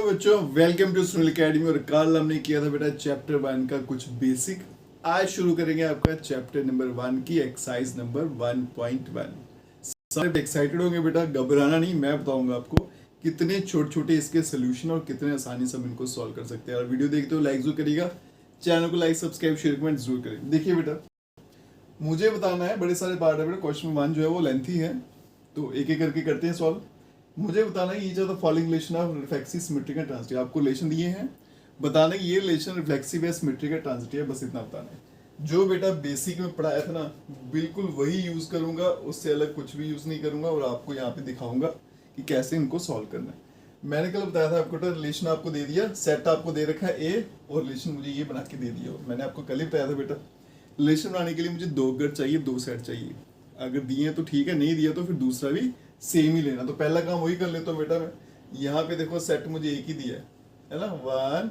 बच्चों, welcome to Sunil academy. और कल हमने किया था बेटा चैप्टर 1 का कुछ बेसिक। आज शुरू करेंगे आपका चैप्टर नंबर 1 की एक्सरसाइज नंबर 1.1। सारे एक्साइटेड होंगे बेटा, घबराना नहीं। मैं बताऊंगा आपको कितने छोटे छोटे इसके सोल्यूशन और कितने आसानी से हम इनको सॉल्व कर सकते हैं। और वीडियो देखते हो लाइक जरूर करिएगा, चैनल को लाइक सब्सक्राइब शेयर कमेंट जरूर करें। देखिए बेटा, मुझे बताना है, बड़े सारे पार्ट है बेटा। क्वेश्चन 1 जो है वो लेंथी है, तो एक एक करके करते हैं सॉल्व। मुझे बताना है ये जो the following relation of reflexive symmetric and transitive, आपको रिलेशन दिए हैं, बताना है ये रिलेशन रिफ्लेक्सिव है सिमेट्रिक है ट्रांजिटिव है, बस इतना बताना है। जो बेटा बेसिक में पढ़ाया था ना, बिल्कुल वही यूज करूंगा, उससे अलग कुछ भी यूज नहीं करूंगा। और आपको यहाँ पे दिखाऊंगा कि कैसे इनको सॉल्व करना है। मैंने कल बताया था आपको, रिलेशन आपको दे दिया, सेट आपको दे रखा है ए, और रिलेशन मुझे ये बना के दे दिया। और मैंने आपको कल ही बताया था बेटा, रिलेशन बनाने के लिए मुझे 2 गढ़ चाहिए, 2 सेट चाहिए। अगर दिए तो ठीक है, नहीं दिया तो फिर दूसरा भी सेम ही लेना। तो पहला काम वही कर लेता हूँ बेटा मैं। यहाँ पे देखो सेट मुझे एक ही दिया है ना, 1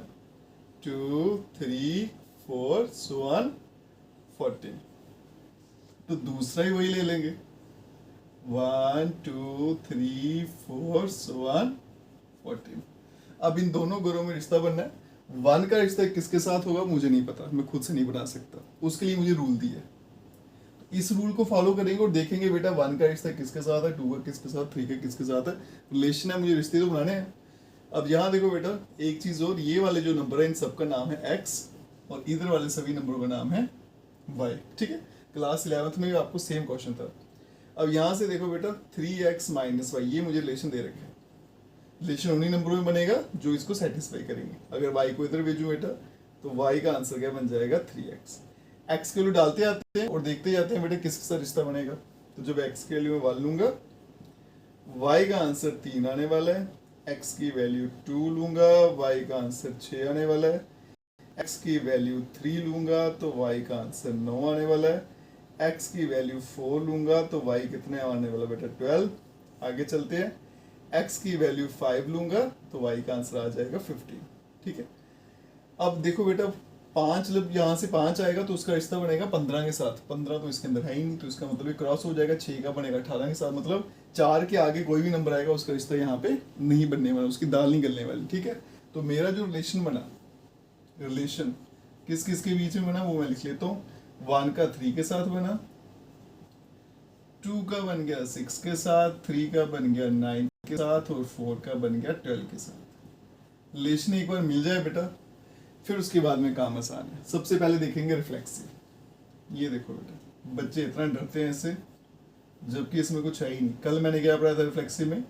2 3 4 सो ऑन 14। तो दूसरा ही वही ले लेंगे, 1 2 3 4 सो ऑन 14। अब इन दोनों गुणों में रिश्ता बनना है। 1 का रिश्ता किसके साथ होगा मुझे नहीं पता, मैं खुद से नहीं बना सकता, उसके लिए मुझे रूल दिया है। इस रूल को फॉलो करेंगे और देखेंगे बेटा 1 का रिश्ता किसके साथ है, 2 का किसके साथ, 3 का किसके साथ है। रिलेशन है, मुझे रिश्ते तो बनाने हैं। अब यहाँ देखो बेटा एक चीज और, ये वाले जो नंबर है इन सबका नाम है x, और इधर वाले सभी नंबरों का नाम है y। ठीक है, क्लास 11th में भी आपको सेम क्वेश्चन था। अब यहाँ से देखो बेटा 3x माइनस वाई, ये मुझे रिलेशन दे रखे हैं। रिलेशन उन्हीं नंबरों में बनेगा जो इसको सेटिस्फाई करेंगे। अगर y को इधर भेजूं बेटा तो y का आंसर क्या बन जाएगा, 3x। x के वैल्यू डालते आते हैं और देखते जाते हैं बेटा किसके साथ रिश्ता बनेगा। तो जब x के वैल्यू में 1 लूंगा, y का आंसर 3 आने वाला है। x की वैल्यू 2 लूंगा, y का आंसर 6 आने वाला है। x की वैल्यू 3 लूंगा तो y का आंसर 9 आने वाला है। x की वैल्यू 4 लूंगा तो y कितने आने वाला बेटा, 12। आगे चलते हैं, x की वैल्यू 5 लूंगा तो y का आंसर आ जाएगा 15। ठीक है, अब देखो बेटा 5 जब यहाँ से 5 आएगा तो उसका रिश्ता बनेगा 15 के साथ। 15 तो इसके अंदर है ही नहीं, तो इसका मतलब क्रॉस हो जाएगा। 6 का बनेगा 18 के साथ, मतलब 4 के आगे कोई भी नंबर आएगा उसका रिश्ता यहाँ पे नहीं बनने वाला, उसकी दाल नहीं गलने वाली। ठीक है, तो मेरा जो रिलेशन बना, रिलेशन किस किस के बीच में बना वो मैं लिख लेता हूँ। 1 का 3 के साथ बना, 2 का बन गया 6 के साथ, 3 का बन गया 9 के साथ, और 4 का बन गया 12 के साथ। रिलेशन एक बार मिल जाए बेटा, फिर उसके बाद में काम आसान है। सबसे पहले देखेंगे रिफ्लेक्सिव। ये देखो बेटा, बच्चे इतना डरते हैं इससे, जबकि इसमें कुछ है ही नहीं। कल मैंने क्या पढ़ाया था रिफ्लेक्सिव में,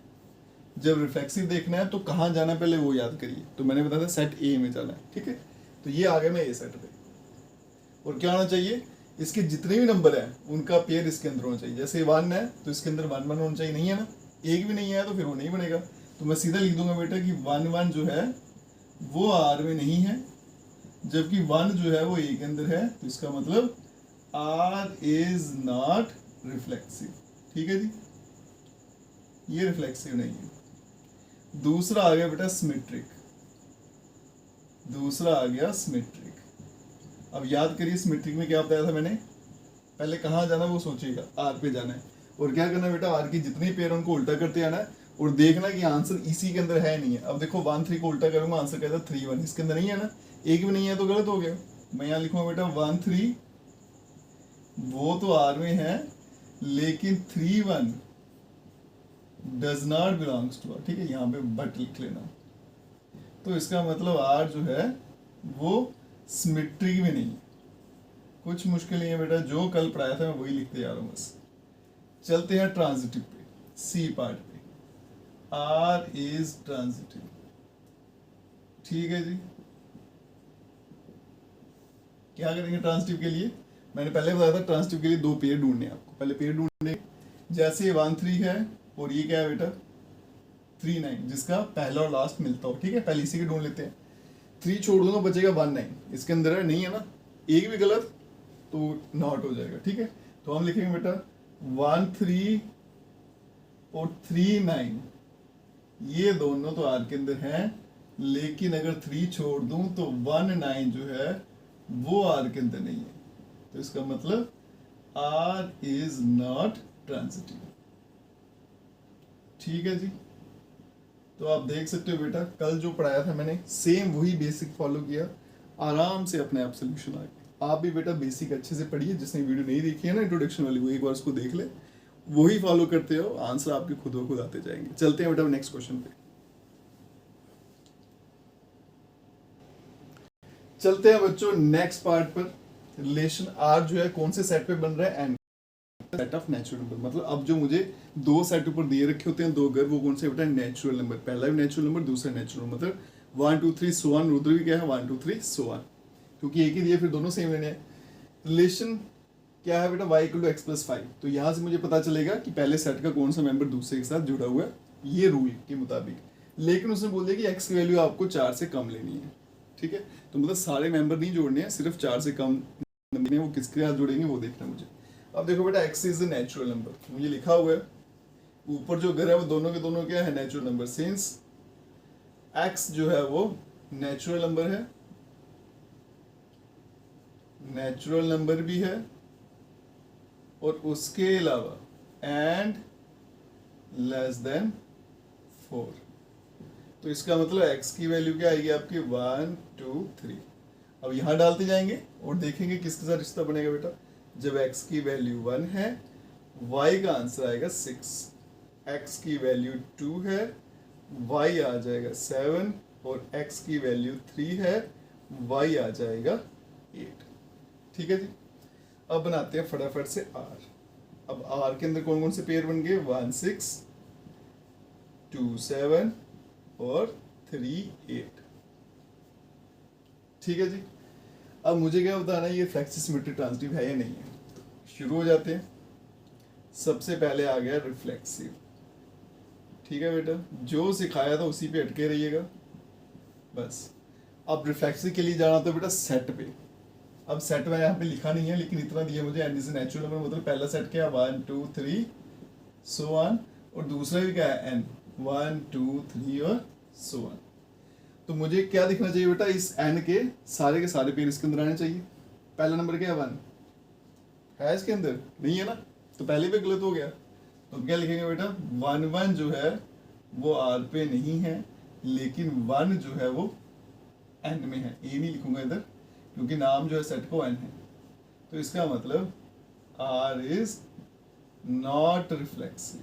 जब रिफ्लेक्सिव देखना है तो कहाँ जाना पहले वो याद करिए। तो मैंने बताया था सेट ए में जाना है। ठीक है, तो ये आ गया मैं ए सेट पे। और क्या होना चाहिए, इसके जितने भी नंबर हैं उनका पेयर इसके अंदर होना चाहिए। जैसे 1 है तो इसके अंदर 1 1 होना चाहिए, नहीं है ना, एक भी नहीं है तो फिर वो नहीं बनेगा। तो मैं सीधा लिख दूंगा बेटा कि 1 1 जो है वो आर में नहीं है, जबकि 1 जो है वो ए के अंदर है। तो इसका मतलब आर इज नॉट रिफ्लेक्सिव। ठीक है जी, ये रिफ्लेक्सिव नहीं है। दूसरा आ गया बेटा सिमेट्रिक, दूसरा आ गया सिमेट्रिक। अब याद करिए सिमेट्रिक में क्या बताया था मैंने, पहले कहाँ जाना वो सोचिएगा, आर पे जाना है। और क्या करना बेटा, आर की जितने पेयर उनको उल्टा करते आना है और देखना कि आंसर इसी के अंदर है नहीं है। अब देखो 1 3 को उल्टा करूंगा, आंसर कहता है 3 1, इसके अंदर नहीं है ना, एक भी नहीं है तो गलत हो गया। मैं यहाँ लिखूंगा बेटा 1 3, वो तो आर में है लेकिन 3 1 does not belongs to R. ठीक है, यहाँ पे बट लिख लेना। तो इसका मतलब आर जो है वो सिमेट्रिक में नहीं है। कुछ मुश्किल नहीं है बेटा, जो कल पढ़ाया था मैं वही लिखते जा रहा हूँ बस। चलते हैं ट्रांजिटिव पे, सी पार्ट पे। R is transitive. ठीक है जी, क्या करेंगे ट्रांजिटिव के लिए, मैंने पहले बताया था ट्रांजिटिव के लिए 2 पेयर ढूंढने हैं आपको। पहले पेयर ढूंढने, जैसे 1 3 है और ये क्या है बेटा 3 9, जिसका पहला और लास्ट मिलता हो। ठीक है, पहले इसी के ढूंढ लेते हैं। 3 छोड़ दूंगा, बचेगा 1 9, इसके अंदर है नहीं है ना, एक भी गलत तो नॉट हो जाएगा। ठीक है, तो हम लिखेंगे बेटा 1 3 और 3 9, ये दोनों तो आर के अंदर हैं, लेकिन अगर 3 छोड़ दूं तो 1 9 जो है वो आर के अंदर नहीं है। तो इसका मतलब आर इज नॉट ट्रांजिटिव। ठीक है जी, तो आप देख सकते हो बेटा, कल जो पढ़ाया था मैंने सेम वही बेसिक फॉलो किया, आराम से अपने आप सोल्यूशन आ गया। आप भी बेटा बेसिक अच्छे से पढ़िए, जिसने वीडियो नहीं देखी है ना इंट्रोडक्शन वाली, वो एक बार उसको देख ले, वही फॉलो करते हो, आंसर आपके खुद ब खुद आते जाएंगे। चलते हैं बेटा नेक्स्ट क्वेश्चन पे। चलते हैं बच्चों नेक्स्ट पार्ट पर। रिलेशन आर जो है कौन से सेट पे बन रहा है? N set of natural number. मतलब अब जो मुझे दो सेट ऊपर दिए रखे होते हैं, दो घर, वो कौन से बेटा? Natural number. पहला भी नेचुरल नंबर, दूसरा नेचुरल, मतलब 1 2 3 सो ऑन। रुद्र भी क्या है? 1 2 3 सो ऑन, क्योंकि एक ही दिए फिर दोनों सेम लेने हैं। रिलेशन क्या है बेटा? y equal to x plus 5। तो यहाँ से मुझे पता चलेगा कि पहले सेट का कौन सा मेंबर दूसरे के साथ जुड़ा हुआ है, ये रूल के मुताबिक। लेकिन उसने बोल दिया कि x की वैल्यू आपको 4 से कम लेनी है, ठीक है? तो मतलब सारे मेंबर नहीं जोड़ने हैं, सिर्फ 4 से कम नंबर, वो किसके साथ जुड़ेंगे वो देखना मुझे। अब देखो बेटा, x is the natural number, मुझे लिखा हुआ है ऊपर जो घर है वो दोनों के दोनों क्या है? Natural number. सिंस x जो है वो नेचुरल नंबर है, नेचुरल नंबर भी है, और उसके अलावा एंड लेस देन 4, तो इसका मतलब x की वैल्यू क्या आएगी आपकी? 1 2 3। अब यहां डालते जाएंगे और देखेंगे किसके साथ रिश्ता बनेगा बेटा। जब x की वैल्यू 1 है, y का आंसर आएगा 6, x की वैल्यू 2 है, y आ जाएगा 7, और x की वैल्यू 3 है, y आ जाएगा 8। ठीक है जी। अब बनाते हैं फटाफट से r। अब r के अंदर कौन कौन से पेयर बन गए? 1 6 2 7 और 3 8। ठीक है जी। अब मुझे क्या बताना है, ये फ्लेक्सी सिमेट्रिक ट्रांजिटिव है या नहीं है। तो शुरू हो जाते हैं। सबसे पहले आ गया रिफ्लेक्सिव। ठीक है बेटा, जो सिखाया था उसी पे अटके रहिएगा बस। अब रिफ्लेक्सिव के लिए जाना तो बेटा सेट पे। अब सेट में यहाँ पे लिखा नहीं है, लेकिन इतना दिया मुझे, एन इज नेचुरल नंबर, मतलब पहला सेट क्या है? 1 2 3 सो ऑन, और दूसरा भी क्या है? एन 1 2 3 और सो ऑन। तो मुझे क्या दिखना चाहिए बेटा? इस एन के सारे पेयर इसके अंदर आने चाहिए। पहला नंबर क्या है? 1 है इसके अंदर? नहीं है ना, तो पहले भी गलत हो गया। तो क्या लिखेंगे बेटा? 1 1 जो है वो आर पे नहीं है, लेकिन 1 जो है वो एन में है। ए नहीं लिखूंगा इधर, क्योंकि नाम जो है सेट को एन है। तो इसका मतलब आर इज नॉट रिफ्लेक्सिव।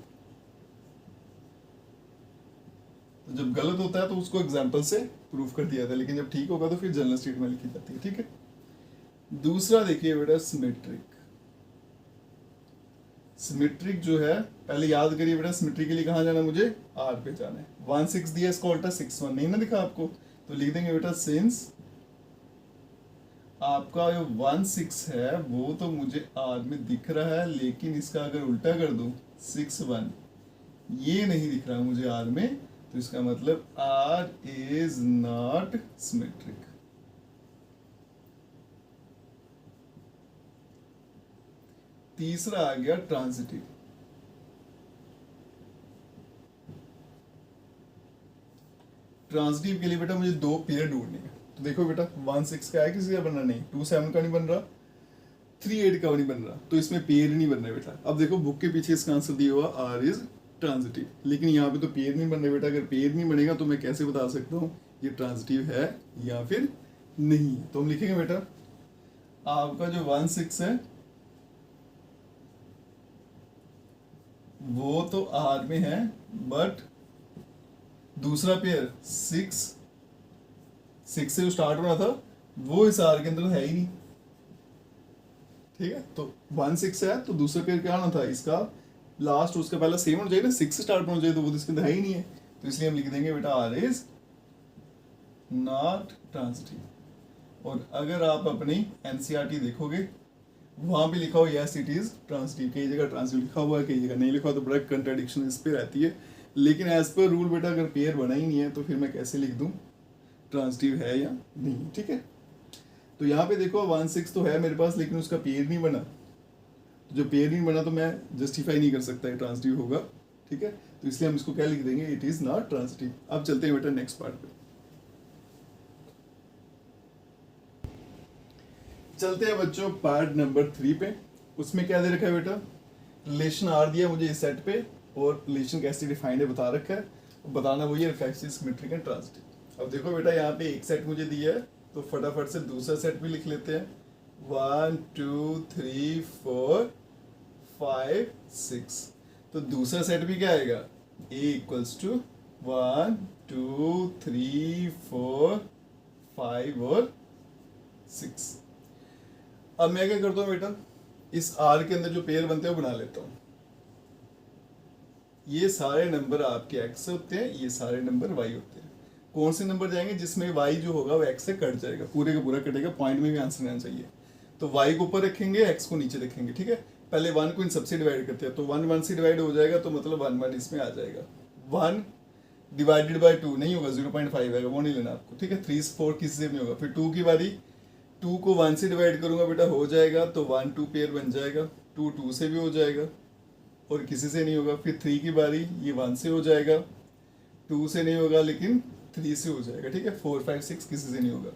तो जब गलत होता है तो उसको एग्जाम्पल से प्रूफ कर दिया था, लेकिन जब ठीक होगा तो फिर जनरल स्टेटमेंट लिखी जाती है। ठीक है। दूसरा देखिए बेटा, सिमेट्रिक। सिमेट्रिक जो है, पहले याद करिए बेटा, सिमेट्रिक के लिए कहाँ जाना है? मुझे आर पे जाना है। 1 6 दिया, इसका उल्टा 6 1 नहीं ना दिखा आपको, तो लिख देंगे बेटा सिंस आपका जो 1 6 है वो तो मुझे आर में दिख रहा है, लेकिन इसका अगर उल्टा कर दूं 6 1, ये नहीं दिख रहा मुझे आर में, तो इसका मतलब आर इज नॉट सिमेट्रिक। तीसरा आ गया ट्रांजिटिव। ट्रांजिटिव के लिए बेटा मुझे दो पेयर ढूंढने हैं। तो देखो बेटा, 1 6 का है, किसी का बनना नहीं, 2 7 का नहीं बन रहा, 3 8 का नहीं बन रहा, तो इसमें पेयर नहीं बन रहा बेटा। अब देखो बुक के पीछे इसका आंसर दिया हुआ आर इज ट्रांजिटिव, लेकिन यहाँ पे तो पेयर नहीं बन रहा बेटा। अगर पेयर नहीं बनेगा तो मैं कैसे बता सकता हूँ ये ट्रांजिटिव है या फिर नहीं है? तो हम लिखेंगे बेटा, आपका जो 1 6 है वो तो आर में है, बट दूसरा पेयर 6 6 से जो स्टार्ट हो रहा था वो इस आर के अंदर है ही नहीं। ठीक है, तो 1 6 है तो दूसरा पेयर क्या आना था? इसका लास्ट उसका पहला सेम होना चाहिए ना, 6 से स्टार्ट होना चाहिए, तो वो तो इसके अंदर है ही नहीं है। तो इसलिए हम लिख देंगे बेटा आर इज नॉट ट्रांजिटिव। और अगर आप अपनी एनसीईआरटी देखोगे, वहां पे लिखा हुआ यस इट इज ट्रांजिटिव, कई जगह ट्रांजिटिव लिखा हुआ है, कई जगह नहीं लिखा हुआ, तो बड़ा कंट्राडिक्शन इस पे रहती है। लेकिन एज पर रूल बेटा, अगर पेयर बना ही नहीं है तो फिर मैं कैसे लिख दूं ट्रांजिटिव है या नहीं? ठीक है, तो यहाँ पे देखो 1 6 तो है मेरे पास, लेकिन उसका पेयर नहीं बना। तो जो पेयर नहीं बना तो मैं जस्टिफाई नहीं कर सकता है ट्रांजिटिव होगा। ठीक है, तो इसलिए हम इसको क्या लिख देंगे? It is not transitive. अब चलते हैं बेटा नेक्स्ट पार्ट पे। चलते हैं बच्चों पार्ट नंबर 3 पे। उसमें क्या दे रखा है बेटा? रिलेशन आर दिया मुझे इस सेट पे, और रिलेशन कैसे डिफाइंड है बता रखा है। बताना वही है रिफ्लेक्सिव, सिमेट्रिक एंड ट्रांजिटिव। अब देखो बेटा यहाँ पे एक सेट मुझे दिया है, तो फटाफट से दूसरा सेट भी लिख लेते हैं। 1 2 3 4 5 6। तो दूसरा सेट भी क्या आएगा, A इक्वल्स टू 1 2 3 4 5 और 6। अब मैं क्या करता हूँ बेटा, इस R के अंदर जो पेयर बनते हैं वो बना लेता हूँ। ये सारे नंबर आपके x होते हैं, ये सारे नंबर y होते हैं। कौन से नंबर जाएंगे जिसमें y जो होगा वो x से कट जाएगा, पूरे का पूरा कटेगा, पॉइंट में भी आंसर आना चाहिए। तो y को ऊपर रखेंगे, x को नीचे रखेंगे, ठीक है। पहले 1 को इन सबसे डिवाइड करते हैं, तो 1 1 से डिवाइड हो जाएगा, तो मतलब 1 1 इसमें आ जाएगा। 1 डिवाइडेड बाय 2 नहीं होगा, 0.5 आएगा, वो नहीं लेना आपको, ठीक है। 3 4 किसी से नहीं होगा। फिर 2 की बारी, 2 को 1 से डिवाइड करूंगा बेटा, हो जाएगा, तो 1 2 पेयर बन जाएगा। 2 2 से भी हो जाएगा और किसी से नहीं होगा। फिर 3 की बारी, ये 1 से हो जाएगा, 2 से नहीं होगा लेकिन 3 से हो जाएगा, ठीक है। 4 5 6 किसी से नहीं होगा।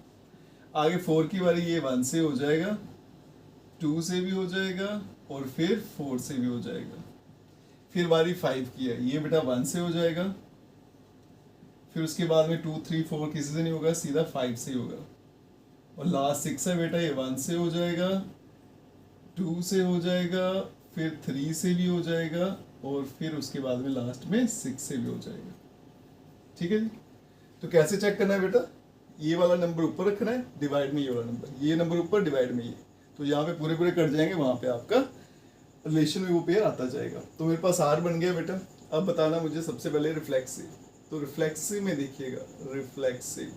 आगे 4 की बारी, ये 1 से हो जाएगा, 2 से भी हो जाएगा और फिर 4 से भी हो जाएगा। फिर बारी 5 की है, ये बेटा 1 से हो जाएगा। फिर उसके बाद में 2 3 4 किसी से नहीं होगा, सीधा 5 से ही होगा। और लास्ट 6 है बेटा, ये 1 से हो जाएगा, 2 से हो जाएगा, फिर 3 से भी हो जाएगा और फिर उसके बाद में लास्ट में 6 से भी हो जाएगा, ठीक है जी। तो कैसे चेक करना है बेटा, ये वाला नंबर ऊपर रखना है, डिवाइड में ये वाला नंबर, ये नंबर ऊपर, डिवाइड में ये। तो यहाँ पे पूरे पूरे कट जाएंगे, वहाँ पे आपका रिलेशन में वो पेयर आता जाएगा। तो मेरे पास R बन गया बेटा। अब बताना मुझे सबसे पहले रिफ्लेक्सिव। तो रिफ्लेक्सिव में देखिएगा, रिफ्लेक्सिव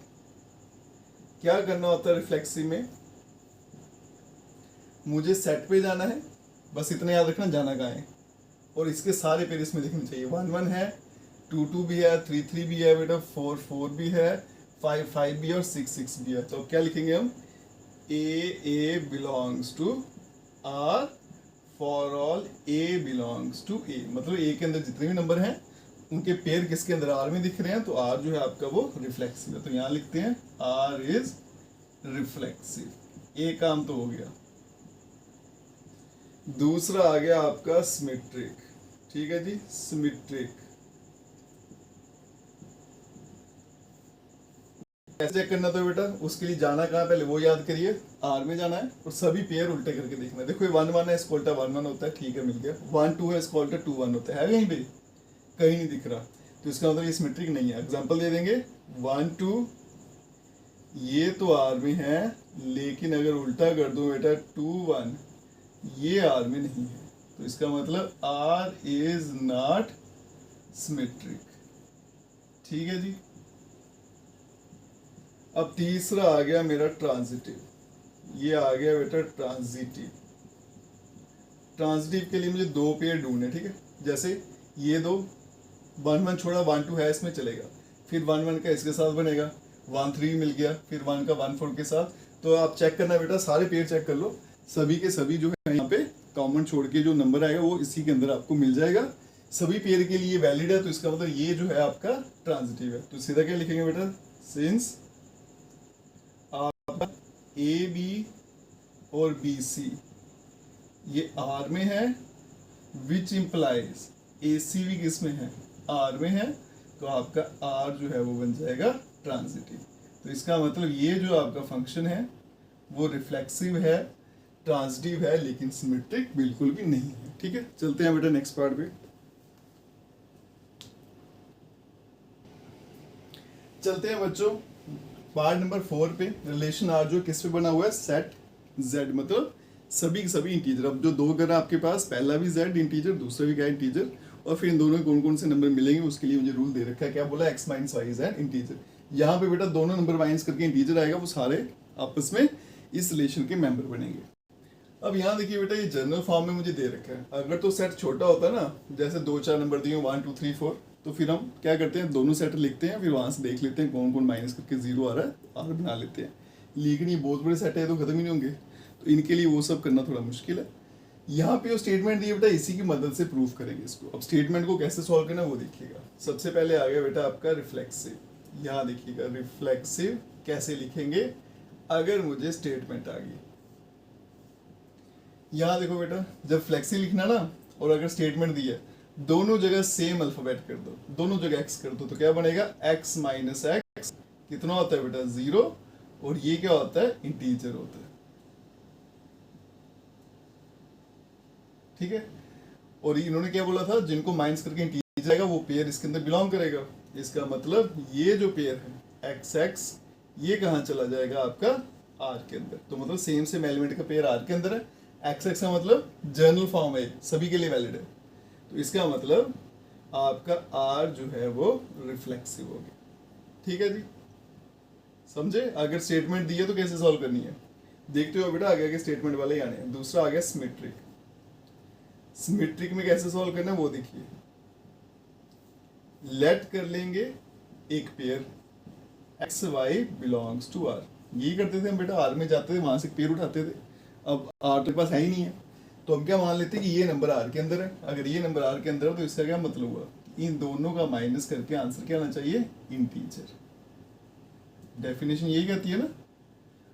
क्या करना होता है रिफ्लेक्सिव में, मुझे सेट पे जाना है, बस इतना याद रखना जाना कहाँ है, और इसके सारे पेयर इसमें लिखने चाहिए। 1 1 है, 2 2 भी है, 3 3 भी है बेटा, 4 4 भी है, 5 5 भी है और 6 6 भी है। तो क्या लिखेंगे हम, A belongs to R for all A belongs to A। मतलब A के अंदर जितने भी नंबर हैं उनके पेयर किसके अंदर, R में दिख रहे हैं, तो R जो है आपका वो रिफ्लेक्सिव है। तो यहाँ लिखते हैं R इज रिफ्लेक्सिव। एक काम तो हो गया। दूसरा आ गया आपका सिमेट्रिक, ठीक है जी, सिमेट्रिक। कैसे चेक करना था बेटा, उसके लिए जाना कहाँ, पहले वो याद करिए, R में जाना है और सभी पेयर उल्टे करके देखना है। देखो ये 1 1 है, इसको उल्टा 1 1 होता है, ठीक है, मिल गया। 1 2 है, इसको उल्टा 2 1 होता है कहीं पे, कहीं नहीं दिख रहा, तो इसका मतलब ये सिमेट्रिक नहीं है। एग्जांपल दे देंगे, 1 2 ये तो R में है, लेकिन अगर उल्टा कर दो बेटा 2 1, ये R में नहीं है, तो इसका मतलब R इज नॉट सिमेट्रिक, ठीक है जी। अब तीसरा आ गया मेरा ट्रांजिटिव, ये आ गया बेटा ट्रांजिटिव। ट्रांजिटिव के लिए मुझे 2 पेयर ढूंढने, ठीक है। जैसे ये दो, 1 1 छोड़ा, 1 2 है, इसमें चलेगा, फिर 1 1 का इसके साथ बनेगा, 1 3 मिल गया, फिर 1 का 1 4 के साथ। तो आप चेक करना बेटा, सारे पेयर चेक कर लो, सभी के सभी जो है यहाँ पे कॉमन छोड़ के जो नंबर आएगा वो इसी के अंदर आपको मिल जाएगा। सभी पेयर के लिए वैलिड है, तो इसका मतलब ये जो है आपका ट्रांजिटिव है। तो सीधा क्या लिखेंगे बेटा, सिंस आपका ए बी और बी सी ये R में है, विच इम्प्लाइज ए सी भी किस में है, R में है, तो आपका R जो है वो बन जाएगा ट्रांजिटिव। तो इसका मतलब ये जो आपका फंक्शन है वो रिफ्लेक्सिव है, ट्रांजिटिव है, लेकिन सिमेट्रिक बिल्कुल भी नहीं है, ठीक है। चलते हैं बेटा नेक्स्ट पार्ट पे। चलते हैं बच्चों पार्ट नंबर 4 पे। रिलेशन R जो किस पे बना हुआ है, सेट Z, मतलब सभी के सभी इंटीजर। अब जो दो अगर आपके पास, पहला भी Z इंटीजर, दूसरा भी क्या इंटीजर, और फिर इन दोनों में कौन कौन से नंबर मिलेंगे उसके लिए मुझे रूल दे रखा है। क्या बोला, x minus y is an integer. यहाँ पे बेटा दोनों नंबर माइनस करके इंटीजर आएगा, वो सारे आपस में इस रिलेशन के मेंबर बनेंगे। अब यहाँ देखिए बेटा, ये जनरल फॉर्म में मुझे दे रखा है। अगर तो सेट छोटा होता ना, जैसे 2 4 नंबर दिए 1 2 3 4, तो फिर हम क्या करते हैं, दोनों सेट लिखते हैं, फिर वहां से देख लेते हैं कौन कौन माइनस करके 0 आ रहा है, R बना लेते हैं। लेकिन ये बहुत बड़े सेट है तो खत्म ही नहीं होंगे, तो इनके लिए वो सब करना थोड़ा मुश्किल है। यहाँ पे जो स्टेटमेंट दिए बेटा, इसी की मदद से प्रूव करेंगे इसको। अब स्टेटमेंट को कैसे सॉल्व करना वो देखिएगा। सबसे पहले आ गया बेटा आपका रिफ्लेक्सिव। यहाँ देखिएगा रिफ्लेक्सिव कैसे लिखेंगे, अगर मुझे स्टेटमेंट आ गई। यहाँ देखो बेटा, जब फ्लेक्सिव लिखना ना, और अगर स्टेटमेंट दी है, दोनों जगह सेम अल्फाबेट कर दो, दोनों जगह x कर दो, तो क्या बनेगा x माइनस एक्स कितना होता है बेटा 0, और ये क्या होता है इंटीजर होता है। ठीक है, और इन्होंने क्या बोला था, जिनको माइनस करके इंटीजर आएगा वो पेयर इसके अंदर बिलोंग करेगा। इसका मतलब ये जो पेयर है एक्स एक्स, ये कहाँ चला जाएगा आपका आर के अंदर, तो मतलब सेम एलिमेंट का पेयर आर के अंदर है। एक्स एक्स का मतलब जर्नल फॉर्म है, सभी के लिए वैलिड है, तो इसका मतलब आपका आर जो है वो रिफ्लेक्सिव हो गया। ठीक है जी, समझे। अगर स्टेटमेंट दी है तो कैसे सॉल्व करनी है, देखते हो बेटा, आगे के स्टेटमेंट वाले ही आने हैं। दूसरा आ गया सिमेट्रिक। सिमेट्रिक में कैसे सॉल्व करना है वो देखिए। लेट कर लेंगे एक pair x y belongs to R, यही करते थे हम बेटा, आर में जाते थे, वहां से पेयर उठाते थे। अब आर के पास है ही नहीं है, तो हम क्या मान लेते हैं कि ये नंबर आर के अंदर है। अगर ये नंबर आर के अंदर है तो इसका क्या मतलब हुआ, इन दोनों का माइनस करके आंसर क्या आना चाहिए, इंटीजर। डेफिनेशन यही कहती है ना,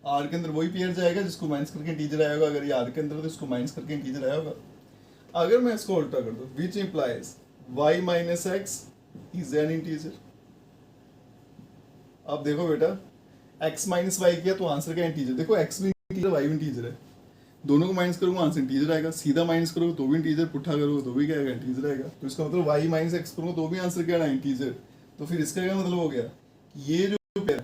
आर के अंदर वही पेयर जाएगा जिसको माइनस करके इंटीजर आया होगा। अगर ये आर के अंदर है तो इसको माइनस करके इंटीजर आया होगा। अगर मैं इसको उल्टा कर दूं, which implies y minus x is an integer. अब देखो बेटा, x माइनस वाई किया तो आंसर क्या इंटीजर, देखो x भी इंटीजर y भी इंटीजर है, दोनों को माइनस करूंगा आंसर इंटीजर आएगा। सीधा माइनस करोगे तो भी इंटीजर, पुट्ठा करोगे तो भी क्या आएगा, इंटीजर आएगा। तो इसका मतलब y माइनस एक्स करूंगा तो भी आंसर क्या आना, इंटीजर। तो फिर इसका क्या मतलब हो गया, ये जो पेयर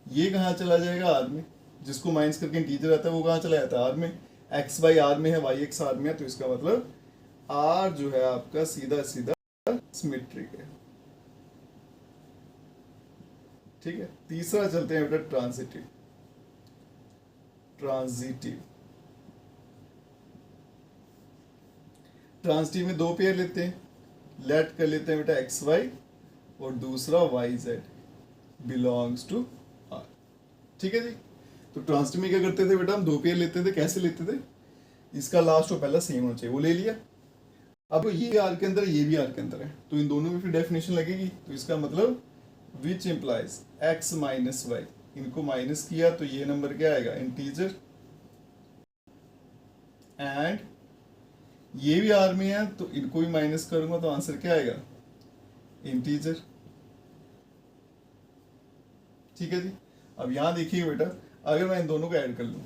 ये कहाँ चला जाएगा, आर में। जिसको माइनस करके इंटीजर आता है वो कहाँ चला जाता है, आर में। एक्स वाई आर में है, वाई एक्स आर में है, तो इसका मतलब आर जो है आपका सीधा सीधा सिमेट्रिक है। ठीक है, तीसरा चलते हैं बेटा ट्रांजिटिव। ट्रांजिटिव ट्रांजिटिव में दो पेयर लेते हैं, लेट कर लेते हैं बेटा एक्स वाई और दूसरा y z belongs to R. ठीक है जी, तो ट्रांजिटिव में क्या करते थे बेटा, हम दो पेयर लेते थे। कैसे लेते थे, इसका लास्ट और पहला सेम होना चाहिए, वो ले लिया। अब ये आर के अंदर है, ये भी आर के अंदर है, तो इन दोनों में फिर डेफिनेशन लगेगी। तो इसका मतलब which implies x minus y, इनको माइनस किया तो ये नंबर क्या आएगा, इंटीजर। एंड ये भी आर में है तो इनको भी माइनस करूंगा तो आंसर क्या आएगा, इंटीजर। ठीक है जी, अब यहां देखिए बेटा, अगर मैं इन दोनों को ऐड कर लूं,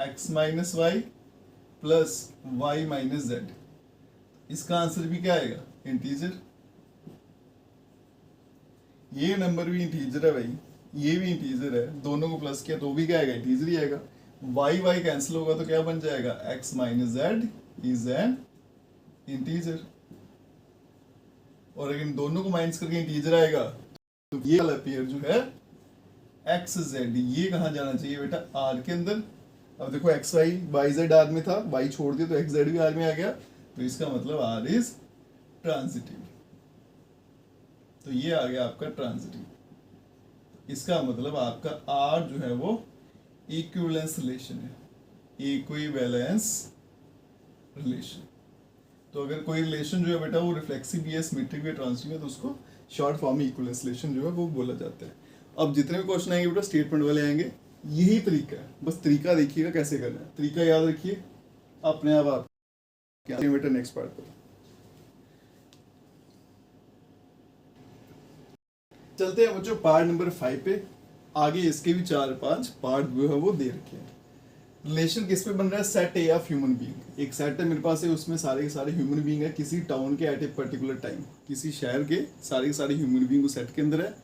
x minus y plus y minus z, इसका आंसर भी क्या आएगा, इंटीजर। ये नंबर भी इंटीजर है भाई, ये भी इंटीजर है, दोनों को प्लस किया तो भी क्या आएगा, इंटीजर ही आएगा। वाई वाई कैंसिल होगा तो क्या बन जाएगा, x minus Z is an integer. और अगर इन दोनों को माइनस करके इंटीजर आएगा तो ये वाला पेयर जो है एक्स जेड, ये कहाँ जाना चाहिए बेटा, आर के अंदर। अब देखो x y, y z R में था, वाई छोड़ दिया तो एक्स जेड भी आर में आ गया, तो इसका मतलब आर इज ट्रांजिटिव। तो ये आ गया आपका ट्रांजिटिव। इसका मतलब आपका आर जो है वो इक्विवेलेंस रिलेशन है, इक्विवेलेंस रिलेशन। तो अगर कोई रिलेशन जो है बेटा वो रिफ्लेक्सिव भी है, सिमेट्रिक भी है, ट्रांजिटिव है, तो उसको शॉर्ट फॉर्म में इक्विवेलेंस रिलेशन जो है वो बोला जाता है। अब जितने भी क्वेश्चन आएंगे बेटा स्टेटमेंट वाले आएंगे, यही तरीका है, बस तरीका देखिएगा कैसे करना है, तरीका याद रखिए, अपने आप बेटा। नेक्स्ट पार्ट पर चलते हैं बच्चों, पार्ट नंबर 5 पे। आगे इसके भी 4-5 पार्ट जो है वो दे रखे हैं। रिलेशन किस पे बन रहा है, set A of human being. एक सेट है मेरे पास है, उसमें सारे के सारे ह्यूमन बीइंग है, किसी टाउन के एट ए पर्टिकुलर टाइम, किसी शहर के सारे ह्यूमन बीइंग उस सेट के अंदर है,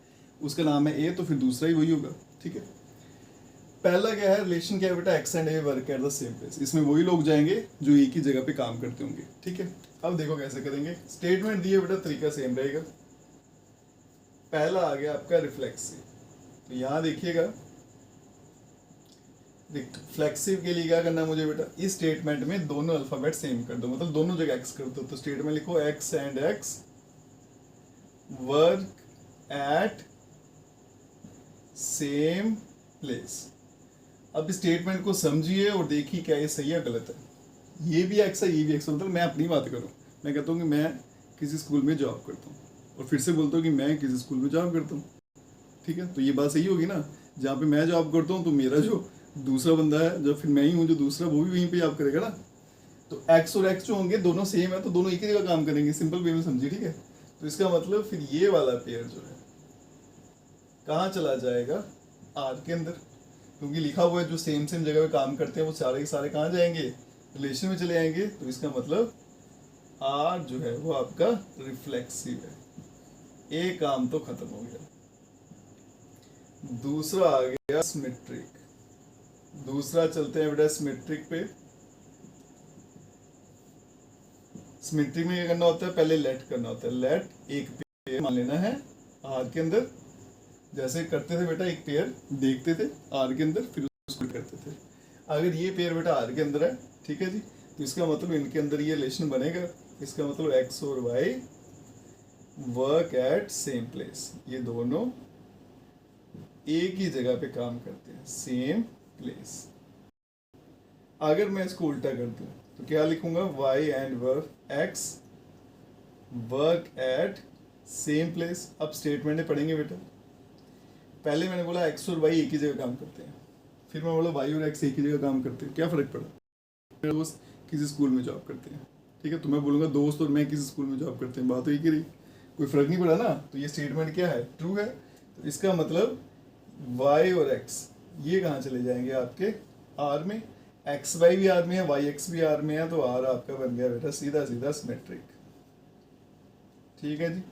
उसका नाम है ए, तो फिर दूसरा ही वही होगा। ठीक है, पहला क्या है, रिलेशन क्या है बेटा, x and A work at the same place. इसमें वही लोग जाएंगे जो एक ही जगह पे काम करते होंगे। ठीक है, अब देखो कैसे करेंगे, स्टेटमेंट दिए बेटा, तरीका सेम रहेगा। पहला आ गया आपका रिफ्लेक्सिव, तो यहां देखिएगा, रिफ्लेक्सिव के लिए क्या करना है मुझे बेटा, इस स्टेटमेंट में दोनों अल्फाबेट सेम कर दो, मतलब दोनों जगह एक्स कर दो। तो स्टेटमेंट लिखो x and x work at same place. अब स्टेटमेंट को समझिए और देखिए क्या ये सही है गलत है। ये भी एक्स है, ये भी एक्स है, मतलब मैं अपनी बात करूं, मैं कहता हूं कि मैं किसी स्कूल में जॉब करता हूं, और फिर से बोलता हूँ कि मैं किसी स्कूल में जॉब करता हूँ। ठीक है, तो ये बात सही होगी ना, जहाँ पे मैं जॉब करता हूँ तो मेरा जो दूसरा बंदा है, जो फिर मैं ही हूँ जो दूसरा, वो भी वहीं पे जॉब करेगा ना। तो x और x जो होंगे दोनों सेम है, तो दोनों एक ही जगह काम करेंगे, सिंपल वे में समझिए, ठीक है। तो इसका मतलब फिर ये वाला पेयर जो है कहाँ चला जाएगा, R के अंदर, क्योंकि लिखा हुआ है जो सेम सेम जगह पे काम करते हैं वो सारे के सारे कहाँ जाएंगे, रिलेशन में चले जाएंगे। तो इसका मतलब R जो है वो आपका रिफ्लेक्सिव है, एक काम तो खत्म हो गया। दूसरा आ गया सिमेट्रिक। दूसरा चलते हैं बेटा सिमेट्रिक पे। सिमेट्रिक में क्या करना होता है, पहले लेट करना होता है। लेट एक पेयर मान लेना है R के अंदर, जैसे करते थे बेटा, एक पेयर देखते थे R के अंदर, फिर उसको करते थे। अगर ये पेयर बेटा R के अंदर है, ठीक है जी, तो इसका मतलब इनके अंदर ये रिलेशन बनेगा। इसका मतलब x और y work at same place, ये दोनों एक ही जगह पे काम करते हैं, सेम प्लेस। अगर मैं इसको उल्टा कर दूं तो क्या लिखूंगा, y and work x work at same place. अब स्टेटमेंट में पढ़ेंगे बेटा। पहले मैंने बोला x और y एक ही जगह काम करते हैं, फिर मैं बोला y और x एक ही जगह काम करते हैं, क्या फर्क पड़ा। मेरे दोस्त किसी स्कूल में जॉब करते हैं, ठीक है, तो मैं बोलूंगा दोस्त और मैं किसी स्कूल में जॉब करते हैं, बात तो एक ही रही, कोई फर्क नहीं पड़ा ना। तो ये स्टेटमेंट क्या है, ट्रू है। तो इसका मतलब y और x ये कहाँ चले जाएंगे आपके R में, एक्स वाई भी R में है, वाई एक्स भी R में है, तो R आपका बन गया बेटा सीधा सीधा सिमेट्रिक। ठीक है जी,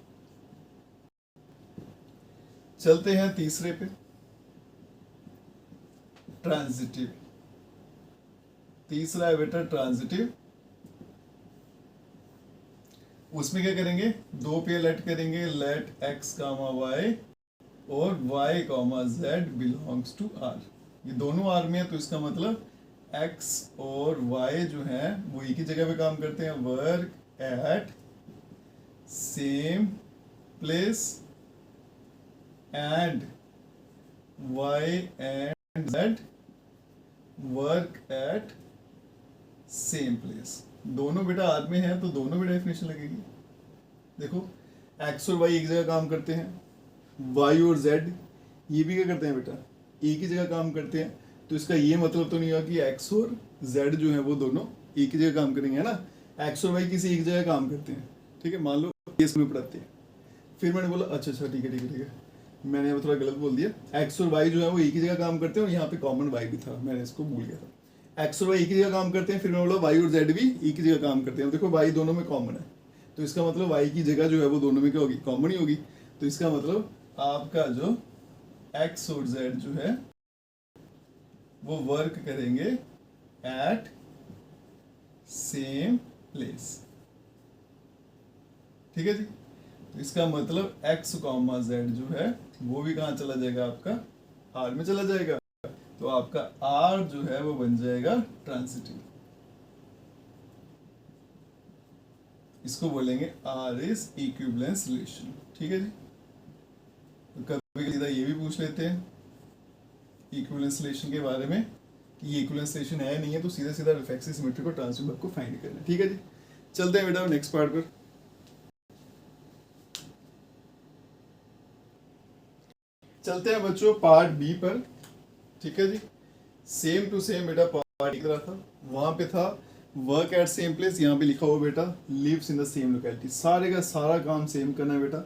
चलते हैं तीसरे पे, ट्रांजिटिव। तीसरा है बेटा ट्रांजिटिव। उसमें क्या करेंगे, दो पेयर लेट करेंगे, लेट x कामा y और y comma z belongs to R। ये दोनों R में है, तो इसका मतलब x और y जो है वो एक ही जगह पे काम करते हैं, work at same place and y and z work at same place. दोनों बेटा R में है, तो दोनों में डेफिनेशन लगेगी। देखो x और y एक जगह काम करते हैं, y और z ये भी क्या करते हैं बेटा, एक ही जगह काम करते हैं। तो इसका ये मतलब तो नहीं हुआ कि x और z जो है वो दोनों एक ही जगह काम करेंगे, है ना। x और y किसी एक जगह काम करते हैं, ठीक है, मान लो ये इसमें पढ़ाते हैं। फिर मैंने बोला अच्छा अच्छा ठीक है ठीक है ठीक है, मैंने अब थोड़ा गलत बोल दिया। x और y जो है वो एक ही जगह काम करते हैं, और यहाँ पे कॉमन y भी था, मैंने इसको भूल गया था। x और y एक ही जगह काम करते हैं, फिर मैंने बोला y और z भी एक ही जगह काम करते हैं। देखो y दोनों में कॉमन है, तो इसका मतलब y की जगह जो है वो दोनों में क्या होगी, कॉमन ही होगी। तो इसका मतलब आपका जो x और z जो है वो वर्क करेंगे एट सेम प्लेस। ठीक है जी, तो इसका मतलब x कॉमा z जो है वो भी कहाँ चला जाएगा, आपका R में चला जाएगा। तो आपका R जो है वो बन जाएगा ट्रांजिटिव। इसको बोलेंगे R इज इक्विवेलेंस रिलेशन। ठीक है जी, तो कभी सीधा ये भी पूछ लेते हैं इक्विवेलेंस रिलेशन के बारे में कि ये इक्विवेलेंस रिलेशन है नहीं है, तो सीधा सीधा रिफ्लेक्सिव सिमेट्रिक और ट्रांजिटिव आपको फाइंड करना है। ठीक है जी, चलते हैं बेटा नेक्स्ट पार्ट पर। चलते हैं बच्चों पार्ट बी पर। ठीक है जी, सेम टू सेम बेटा पार्ट दिख रहा था, वहां पे था वर्क एट सेम प्लेस, यहाँ पे लिखा हुआ बेटा lives in the same locality. सारे का सारा काम सेम करना है बेटा,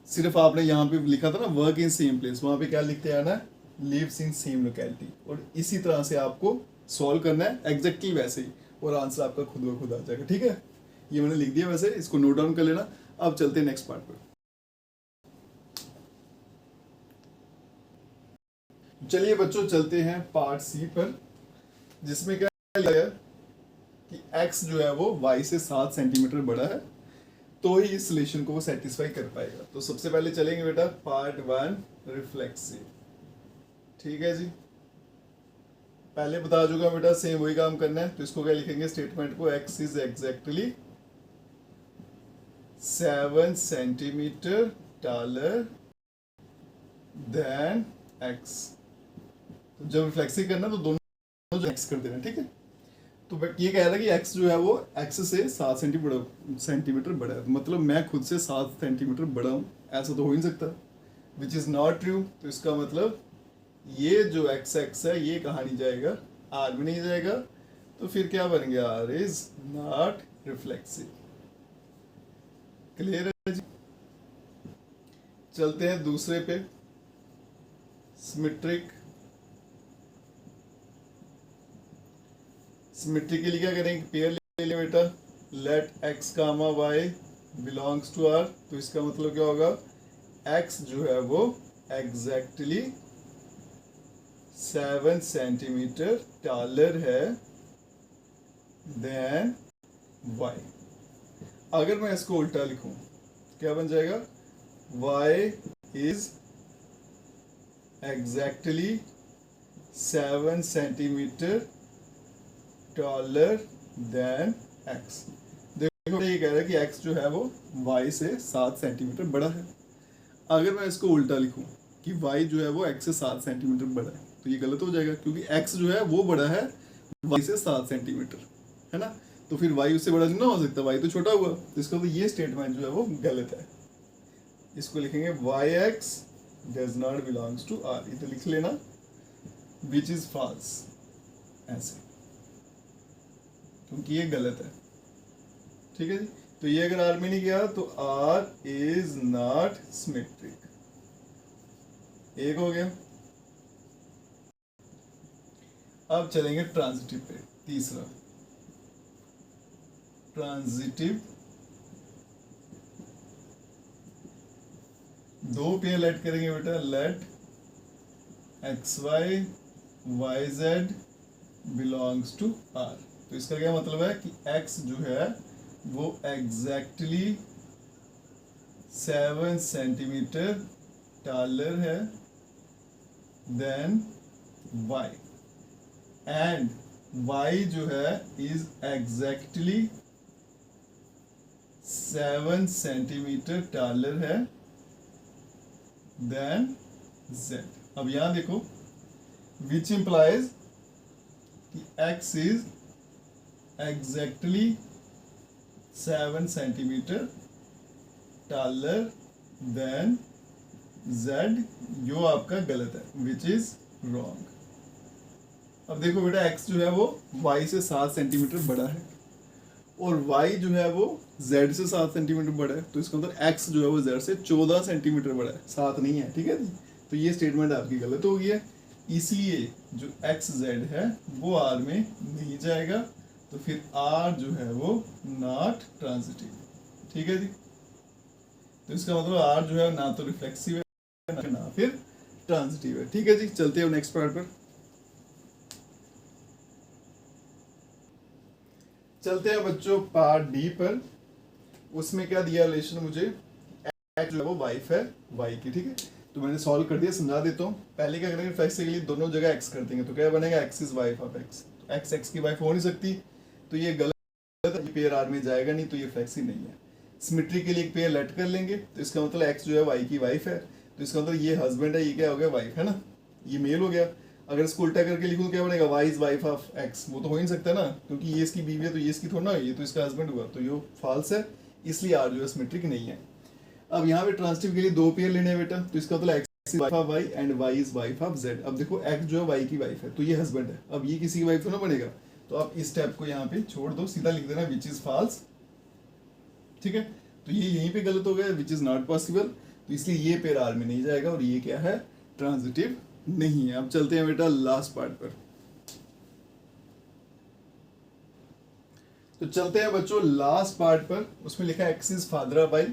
सिर्फ आपने यहाँ पे लिखा था ना वर्क इन सेम प्लेस, वहां पे क्या लिखते आना है, लिव्स इन सेम लोकेलिटी। और इसी तरह से आपको सॉल्व करना है एग्जैक्टली वैसे ही, और आंसर आपका खुद ब खुद आ जाएगा। ठीक है, ये मैंने लिख दिया, वैसे इसको नोट डाउन कर लेना। अब चलते हैं नेक्स्ट पार्ट पर। चलिए बच्चों चलते हैं पार्ट सी पर, जिसमें क्या लिखा है कि x जो है वो y से 7 सेंटीमीटर बड़ा है, तो ही इस रिलेशन को वो सेटिस्फाई कर पाएगा। तो सबसे पहले चलेंगे बेटा पार्ट 1 रिफ्लेक्सिव। ठीक है जी, पहले बता चुका बेटा, सेम वही काम करना है। तो इसको क्या लिखेंगे स्टेटमेंट को, x is exactly 7 centimetre taller then x। तो जब रिफ्लेक्सिव करना तो दोनों जो x कर देना। ठीक है, तो ये कह रहा है कि x जो है वो x से 7 सेंटीमीटर बड़ा है, मतलब मैं खुद से 7 सेंटीमीटर बड़ा हूँ, ऐसा तो हो ही नहीं सकता, विच इज नॉट ट्रू। तो इसका मतलब ये जो x है ये कहाँ नहीं जाएगा, R में नहीं जाएगा, तो फिर क्या बन गया, R is not reflexive. Clear है जी। चलते हैं दूसरे पे, सिमेट्रिक। सिमेट्रिक के लिए क्या करेंगे, पेयर ले लिया बेटा, let x comma y belongs to R. तो इसका मतलब क्या होगा, एक्स जो है वो एग्जैक्टली 7 सेंटीमीटर टॉलर है देन वाई। अगर मैं इसको उल्टा लिखूं क्या बन जाएगा, y is exactly 7 centimetre taller than x. देखो ये कह रहा है कि एक्स जो है वो वाई से 7 सेंटीमीटर बड़ा है। अगर मैं इसको उल्टा लिखूं कि वाई जो है वो एक्स से 7 सेंटीमीटर बड़ा है, तो ये गलत हो जाएगा, क्योंकि एक्स जो है वो बड़ा है वाई से 7 सेंटीमीटर, है ना। तो फिर वाई उससे बड़ा नहीं ना हो सकता, वाई तो छोटा हुआ। तो इसका तो ये स्टेटमेंट जो है वो गलत है। इसको लिखेंगे y x does not belongs to R, ये तो लिख लेना, विच इज फॉल्स, ऐसे, क्योंकि ये गलत है। ठीक है जी। तो ये अगर आर में नहीं गया तो आर इज नॉट सिमेट्रिक, एक हो गया। अब चलेंगे ट्रांजिटिव पे, तीसरा ट्रांजिटिव। दो पेयर लेट करेंगे बेटा, let x y y z belongs to R. तो इसका क्या मतलब है कि x जो है वो एग्जैक्टली 7 सेंटीमीटर टॉलर है देन y, एंड y जो है इज एग्जैक्टली 7 सेंटीमीटर टॉलर है देन z। अब यहां देखो, विच इंप्लाइज कि x is exactly 7 centimetre taller then z, जो आपका गलत है, विच इज रॉन्ग। अब देखो बेटा, x जो है वो y से 7 सेंटीमीटर बड़ा है और y जो है वो z से 7 सेंटीमीटर बड़ा है। तो इसका मतलब x जो है वो z से 14 सेंटीमीटर बड़ा है, 7 नहीं है। ठीक है जी। तो ये स्टेटमेंट आपकी गलत हो गई है, इसलिए जो एक्स जेड है वो आर में नहीं जाएगा। तो फिर आर जो है वो नॉट ट्रांजिटिव। ठीक है जी। तो इसका मतलब आर जो है ना तो रिफ्लेक्सिव है ना फिर ट्रांजिटिव है। ठीक है जी। चलते हैं नेक्स्ट पार्ट पर। चलते हैं बच्चों पार्ट डी पर। उसमें क्या दिया रिलेशन मुझे, एक्स जो है वो वाइफ है वाई की। ठीक है, तो मैंने सॉल्व कर दिया, समझा देता हूँ। पहले क्या करेंगे, फ्लेक्स के लिए दोनों जगह एक्स कर देंगे, तो क्या बनेगा, x is wife of x. तो एक्स एक्स की वाइफ हो नहीं सकती, तो ये गलत है, ये पेयर आर में जाएगा नहीं, तो ये फ्लेक्स ही नहीं है। सिमेट्री के लिए एक पेयर लेट कर लेंगे, तो इसका मतलब एक्स जो है वाई की वाइफ है, तो इसका मतलब ये हस्बैंड है, ये क्या हो गया, वाइफ है ना, ये मेल हो गया। अगर इसको उल्टा करके लिखूँ क्या बनेगा, y is wife of x, वो तो हो ही नहीं सकता ना, क्योंकि ये इसकी बीवी है तो ये इसकी थोड़ा ना, ये तो इसका हस्बैंड हुआ, तो ये फॉल्स है, इसलिए आर जो है सिमेट्रिक नहीं है। अब यहाँ पे ट्रांजिटिव के लिए दो पेयर लेने हैं बेटा, तो इसका मतलब x is wife of y and y is wife of z. अब देखो एक्स जो है वाई की वाइफ है, तो ये हस्बैंड है, अब ये किसी की वाइफ तो ना बनेगा, तो आप इस स्टेप को यहाँ पे छोड़ दो, सीधा लिख देना विच इज फॉल्स। ठीक है, तो ये यहीं पे गलत हो गया, विच इज नॉट पॉसिबल, तो इसलिए ये पेयर आर में नहीं जाएगा और ये क्या है, ट्रांजिटिव नहीं है। अब चलते हैं बेटा लास्ट पार्ट पर। तो चलते हैं बच्चों लास्ट पार्ट पर। उसमें लिखा है x is father of y.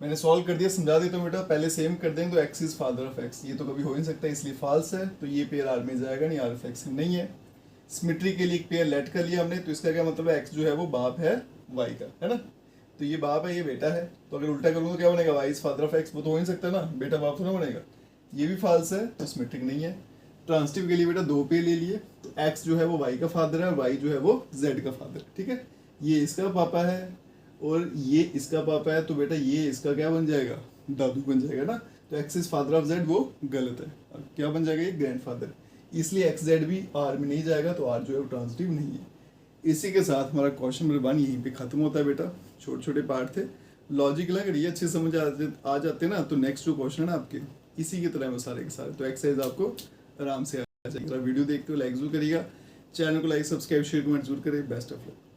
मैंने सॉल्व कर दिया, समझा देता हूँ बेटा, पहले सेम कर देंगे। तो x is father of x, ये तो कभी हो नहीं सकता, इसलिए फॉल्स है, तो ये पेयर आर में जाएगा नहीं, आर फ्लेक्सिव नहीं है। सिमेट्री के लिए एक पेयर लेट कर लिया हमने, तो इसका क्या मतलब है, एक्स जो है वो बाप है वाई का, है ना, तो ये बाप है, ये बेटा है, तो अगर उल्टा करूँगा तो क्या बनेगा, y is father of x, वो तो हो नहीं सकता ना, बेटा बाप थोड़ा बनेगा, ये भी फॉल्स है, तो सिमेट्रिक नहीं है। ट्रांजिटिव के लिए बेटा दो पेयर ले लिए, तो एक्स जो है वो वाई का फादर है और वाई जो है वो जेड का फादर है। ठीक है, ये इसका पापा है और ये इसका पापा है, तो बेटा ये इसका क्या बन जाएगा, दादू बन जाएगा ना, तो x is father of Z वो गलत है, अब क्या बन जाएगा, ये ग्रैंडफादर, इसलिए एक्स जेड भी आर में नहीं जाएगा, तो आर जो है वो ट्रांजिटिव नहीं है। इसी के साथ हमारा क्वेश्चन नंबर 1 यहीं पे खत्म होता है बेटा। छोटे छोटे पार्ट थे, लॉजिक लग रही है, अच्छे समझ आ जाते ना, तो नेक्स्ट जो क्वेश्चन है ना आपके इसी की तरह है सारे के सारे, तो एक्सरसाइज आपको आराम से आ जाएगी। वीडियो देखते हो लाइक जरूर करिएगा, चैनल को लाइक सब्सक्राइब शेयर कमेंट जरूर करें। Best of luck.